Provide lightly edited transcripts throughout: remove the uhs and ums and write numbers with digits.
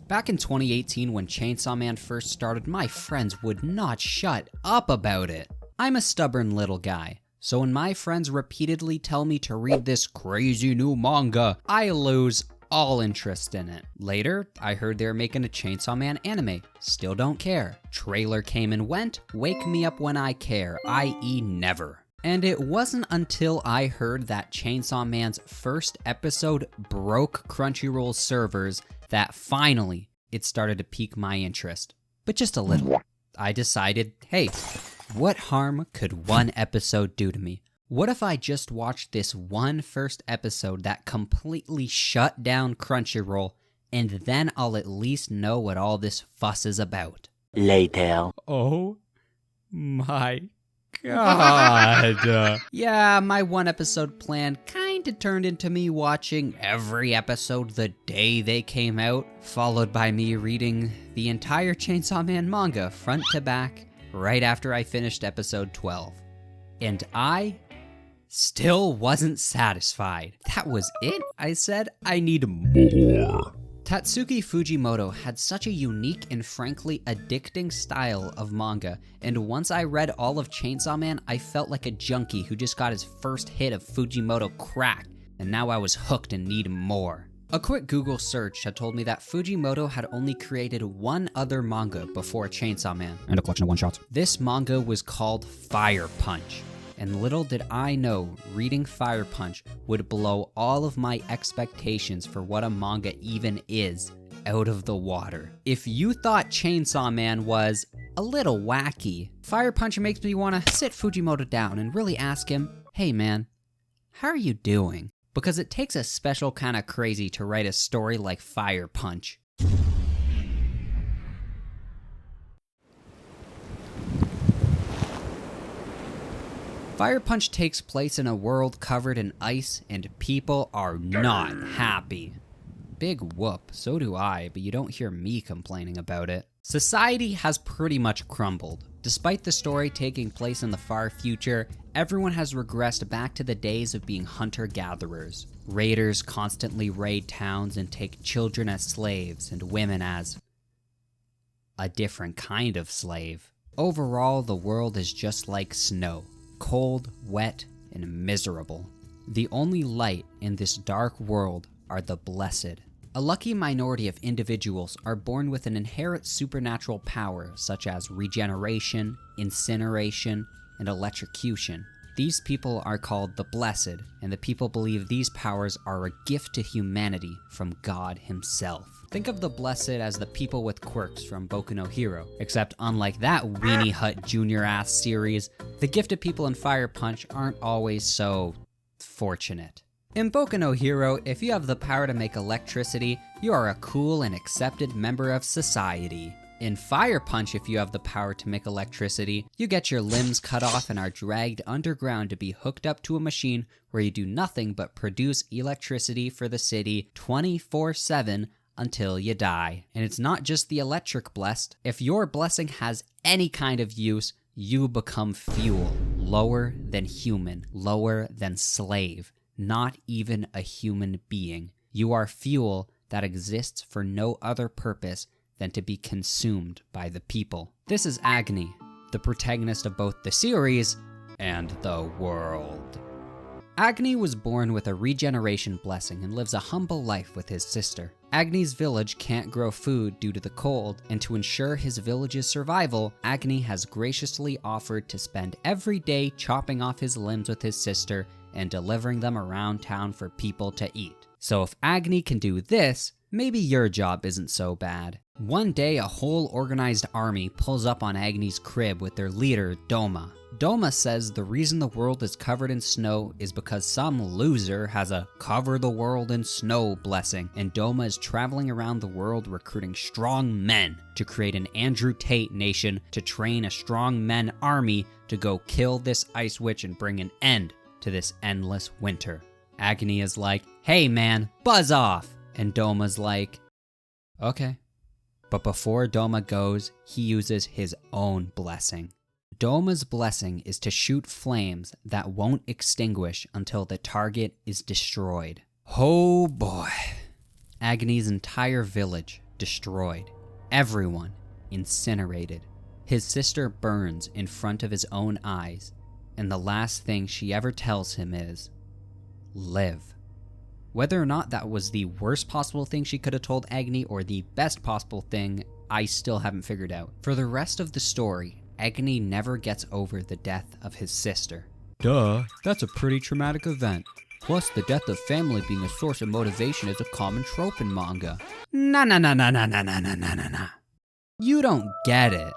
Back in 2018 when Chainsaw Man first started, my friends would not shut up about it. I'm a stubborn little guy, so when my friends repeatedly tell me to read this crazy new manga, I lose all interest in it. Later, I heard they were making a Chainsaw Man anime. Still don't care. Trailer came and went, wake me up when I care, i.e. never. And it wasn't until I heard that Chainsaw Man's first episode broke Crunchyroll's servers that finally it started to pique my interest. But just a little. I decided, hey, what harm could one episode do to me? What if I just watched this one first episode that completely shut down Crunchyroll, and then I'll at least know what all this fuss is about? Later. Oh my God. Yeah, my one episode plan kinda turned into me watching every episode the day they came out, followed by me reading the entire Chainsaw Man manga front to back right after I finished episode 12. And I still wasn't satisfied. That was it? I said, I need more. Tatsuki Fujimoto had such a unique and frankly addicting style of manga, and once I read all of Chainsaw Man, I felt like a junkie who just got his first hit of Fujimoto crack, and now I was hooked and need more. A quick Google search had told me that Fujimoto had only created one other manga before Chainsaw Man, and a collection of one-shots. This manga was called Firepunch. And little did I know, reading Firepunch would blow all of my expectations for what a manga even is out of the water. If you thought Chainsaw Man was a little wacky, Firepunch makes me want to sit Fujimoto down and really ask him, hey man, how are you doing? Because it takes a special kind of crazy to write a story like Firepunch. Firepunch takes place in a world covered in ice, and people are not happy. Big whoop, so do I, but you don't hear me complaining about it. Society has pretty much crumbled. Despite the story taking place in the far future, everyone has regressed back to the days of being hunter-gatherers. Raiders constantly raid towns and take children as slaves and women as a different kind of slave. Overall, the world is just like snow. Cold, wet, and miserable. The only light in this dark world are the blessed. A lucky minority of individuals are born with an inherent supernatural power such as regeneration, incineration, and electrocution. These people are called the blessed, and the people believe these powers are a gift to humanity from God himself. Think of the blessed as the people with quirks from Boku no Hero, except unlike that Weenie Hut Jr.-ass series, the gifted people in Firepunch aren't always so fortunate. In Boku no Hero, if you have the power to make electricity, you are a cool and accepted member of society. In Firepunch, if you have the power to make electricity, you get your limbs cut off and are dragged underground to be hooked up to a machine where you do nothing but produce electricity for the city 24/7 until you die. And it's not just the electric blessed. If your blessing has any kind of use, you become fuel. Lower than human, lower than slave, not even a human being. You are fuel that exists for no other purpose than to be consumed by the people. This is Agni, the protagonist of both the series and the world. Agni was born with a regeneration blessing and lives a humble life with his sister. Agni's village can't grow food due to the cold, and to ensure his village's survival, Agni has graciously offered to spend every day chopping off his limbs with his sister and delivering them around town for people to eat. So if Agni can do this, maybe your job isn't so bad. One day, a whole organized army pulls up on Agni's crib with their leader, Doma. Doma says the reason the world is covered in snow is because some loser has a cover the world in snow blessing, and Doma is traveling around the world recruiting strong men to create an Andrew Tate nation to train a strong men army to go kill this ice witch and bring an end to this endless winter. Agni is like, hey man, buzz off! And Doma's like, okay. But before Doma goes, he uses his own blessing. Doma's blessing is to shoot flames that won't extinguish until the target is destroyed. Oh boy. Agni's entire village destroyed. Everyone incinerated. His sister burns in front of his own eyes, and the last thing she ever tells him is, live. Whether or not that was the worst possible thing she could have told Agni or the best possible thing, I still haven't figured out. For the rest of the story, Agni never gets over the death of his sister. Duh, that's a pretty traumatic event. Plus, the death of family being a source of motivation is a common trope in manga. Nah. You don't get it.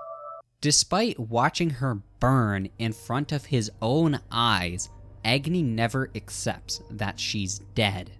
Despite watching her burn in front of his own eyes, Agni never accepts that she's dead.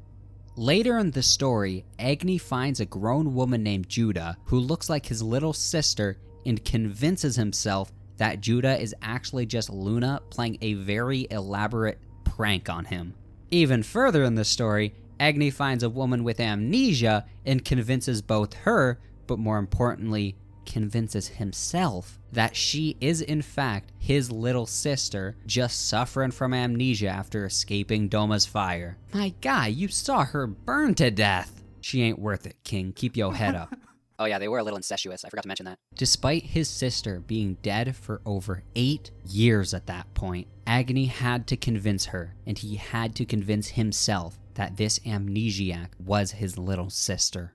Later in the story, Agni finds a grown woman named Judah who looks like his little sister and convinces himself that Judah is actually just Luna playing a very elaborate prank on him. Even further in the story, Agni finds a woman with amnesia and convinces both her, but more importantly, convinces himself that she is in fact his little sister just suffering from amnesia after escaping Doma's fire. My guy, you saw her burn to death. She ain't worth it, King. Keep your head up. Oh yeah, they were a little incestuous. I forgot to mention that. Despite his sister being dead for over 8 years at that point, Agni had to convince her, and he had to convince himself that this amnesiac was his little sister.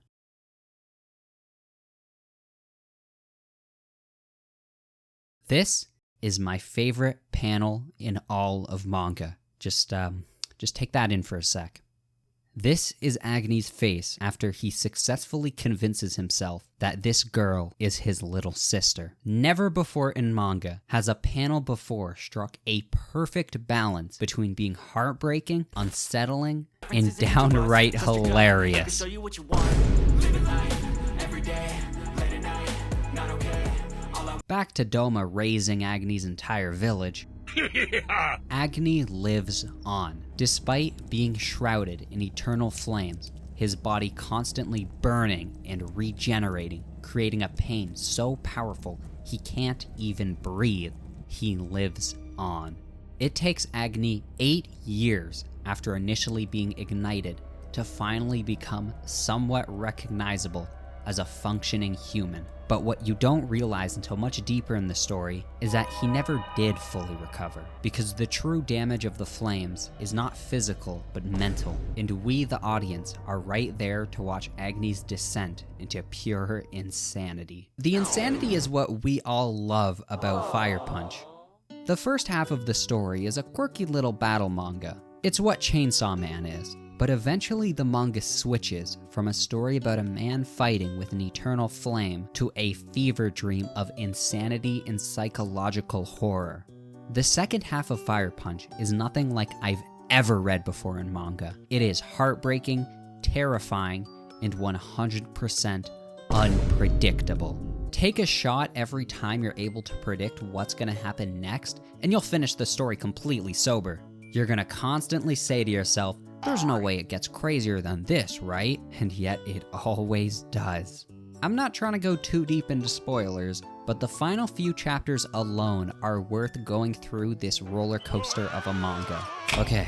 This is my favorite panel in all of manga. Just take that in for a sec. This is Agni's face after he successfully convinces himself that this girl is his little sister. Never before in manga has a panel before struck a perfect balance between being heartbreaking, unsettling, and downright hilarious. Back to Doma raising Agni's entire village. Agni lives on. Despite being shrouded in eternal flames, his body constantly burning and regenerating, creating a pain so powerful he can't even breathe, he lives on. It takes Agni 8 years after initially being ignited to finally become somewhat recognizable as a functioning human. But what you don't realize until much deeper in the story is that he never did fully recover, because the true damage of the flames is not physical but mental, and we, the audience, are right there to watch Agni's descent into pure insanity. The insanity is what we all love about Firepunch. The first half of the story is a quirky little battle manga. It's what Chainsawman is. But eventually the manga switches from a story about a man fighting with an eternal flame to a fever dream of insanity and psychological horror. The second half of Firepunch is nothing like I've ever read before in manga. It is heartbreaking, terrifying, and 100% unpredictable. Take a shot every time you're able to predict what's gonna happen next, and you'll finish the story completely sober. You're gonna constantly say to yourself, there's no way it gets crazier than this, right? And yet it always does. I'm not trying to go too deep into spoilers, but the final few chapters alone are worth going through this roller coaster of a manga. Okay,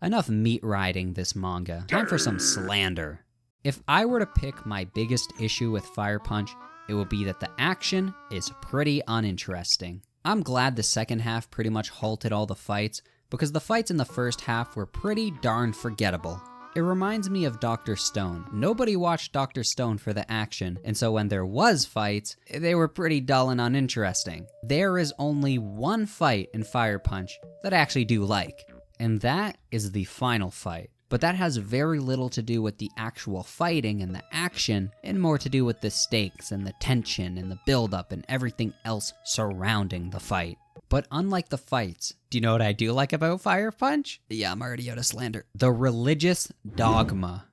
enough meat riding this manga. Time for some slander. If I were to pick my biggest issue with Firepunch, it would be that the action is pretty uninteresting. I'm glad the second half pretty much halted all the fights, because the fights in the first half were pretty darn forgettable. It reminds me of Dr. Stone. Nobody watched Dr. Stone for the action, and so when there was fights, they were pretty dull and uninteresting. There is only one fight in Firepunch that I actually do like, and that is the final fight. But that has very little to do with the actual fighting and the action, and more to do with the stakes and the tension and the build-up and everything else surrounding the fight. But unlike the fights, do you know what I do like about Firepunch? Yeah, I'm already out of slander. The religious dogma.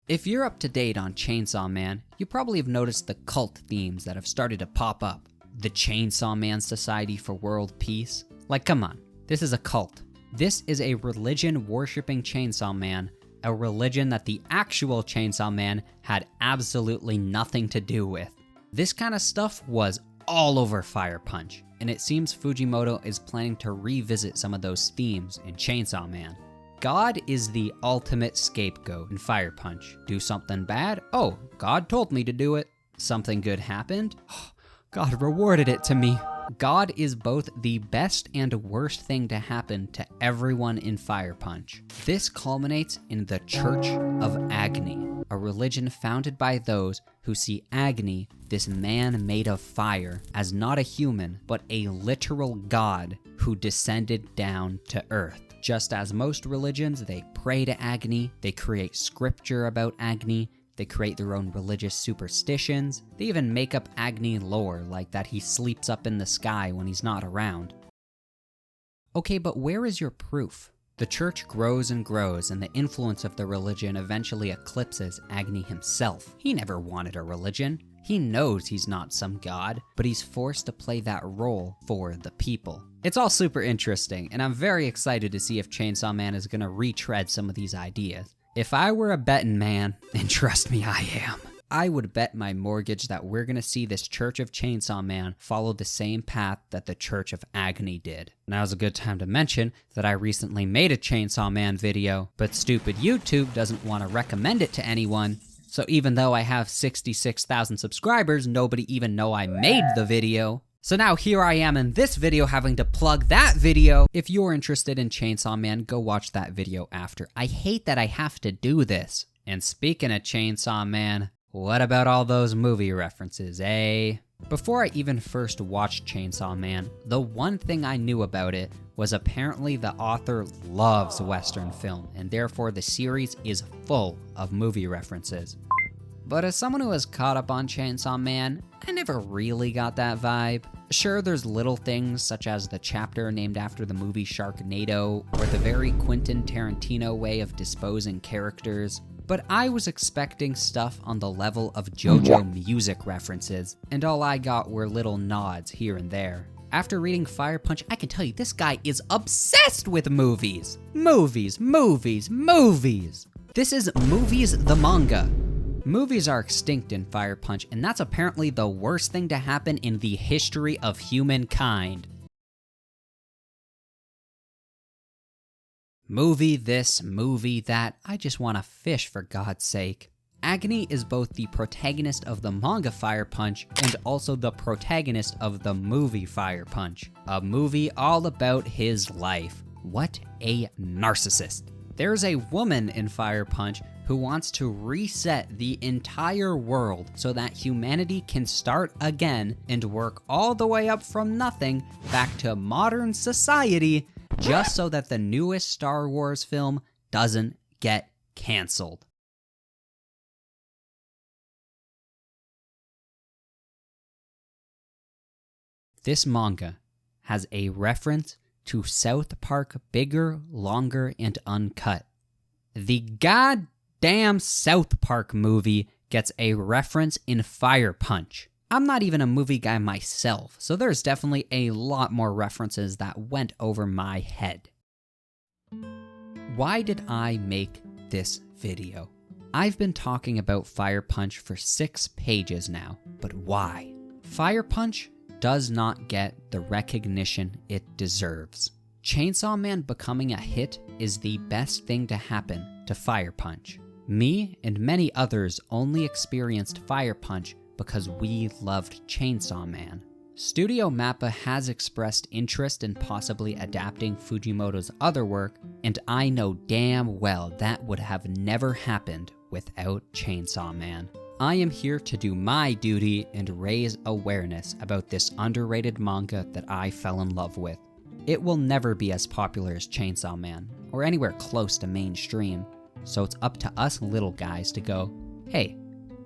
If you're up to date on Chainsawman, you probably have noticed the cult themes that have started to pop up. The Chainsawman Society for World Peace. Like, come on, this is a cult. This is a religion worshipping Chainsaw Man, a religion that the actual Chainsaw Man had absolutely nothing to do with. This kind of stuff was all over Firepunch, and it seems Fujimoto is planning to revisit some of those themes in Chainsaw Man. God is the ultimate scapegoat in Fire Punch. Do something bad? Oh, God told me to do it. Something good happened? Oh, God rewarded it to me. God is both the best and worst thing to happen to everyone in Fire Punch. This culminates in the Church of Agni, a religion founded by those who see Agni, this man made of fire, as not a human, but a literal god who descended down to Earth. Just as most religions, they pray to Agni, they create scripture about Agni, they create their own religious superstitions, they even make up Agni lore, like that he sleeps up in the sky when he's not around. Okay, but where is your proof? The church grows and grows, and the influence of the religion eventually eclipses Agni himself. He never wanted a religion. He knows he's not some god, but he's forced to play that role for the people. It's all super interesting, and I'm very excited to see if Chainsawman is gonna retread some of these ideas. If I were a betting man, and trust me, I am, I would bet my mortgage that we're gonna see this Church of Chainsawman follow the same path that the Church of Agni did. Now's a good time to mention that I recently made a Chainsawman video, but stupid YouTube doesn't want to recommend it to anyone. So even though I have 66,000 subscribers, nobody even know I made the video. So now here I am in this video having to plug that video. If you're interested in Chainsawman, go watch that video after. I hate that I have to do this. And speaking of Chainsawman, what about all those movie references, eh? Before I even first watched Chainsawman, the one thing I knew about it was apparently the author loves Western film, and therefore the series is full of movie references. But as someone who has caught up on Chainsawman, I never really got that vibe. Sure, there's little things such as the chapter named after the movie Sharknado, or the very Quentin Tarantino way of disposing characters, but I was expecting stuff on the level of JoJo music references, and all I got were little nods here and there. After reading Fire Punch, I can tell you this guy is obsessed with movies. Movies, movies, movies. This is Movies the Manga. Movies are extinct in Fire Punch, and that's apparently the worst thing to happen in the history of humankind. Movie this, movie that, I just want to fish for God's sake. Agni is both the protagonist of the manga Fire Punch and also the protagonist of the movie Fire Punch. A movie all about his life. What a narcissist. There's a woman in Fire Punch who wants to reset the entire world so that humanity can start again and work all the way up from nothing back to modern society just so that the newest Star Wars film doesn't get canceled. This manga has a reference to South Park Bigger, Longer, and Uncut. The goddamn South Park movie gets a reference in Fire Punch. I'm not even a movie guy myself, so there's definitely a lot more references that went over my head. Why did I make this video? I've been talking about Fire Punch for 6 pages now, but why? Fire Punch does not get the recognition it deserves. Chainsawman becoming a hit is the best thing to happen to Fire Punch. Me and many others only experienced Fire Punch because we loved Chainsawman. Studio Mappa has expressed interest in possibly adapting Fujimoto's other work, and I know damn well that would have never happened without Chainsawman. I am here to do my duty and raise awareness about this underrated manga that I fell in love with. It will never be as popular as Chainsawman, or anywhere close to mainstream, so it's up to us little guys to go, hey,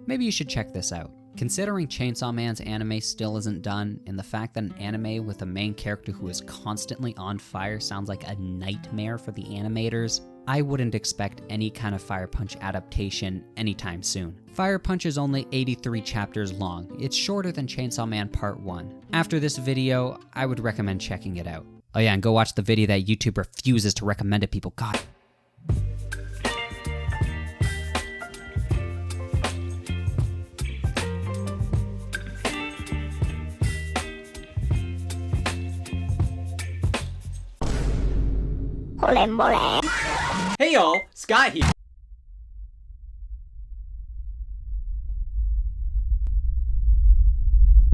maybe you should check this out. Considering Chainsaw Man's anime still isn't done, and the fact that an anime with a main character who is constantly on fire sounds like a nightmare for the animators, I wouldn't expect any kind of Fire Punch adaptation anytime soon. Fire Punch is only 83 chapters long. It's shorter than Chainsaw Man Part 1. After this video, I would recommend checking it out. Oh yeah, and go watch the video that YouTube refuses to recommend to people. God. Mole, mole. Hey y'all, Scott here.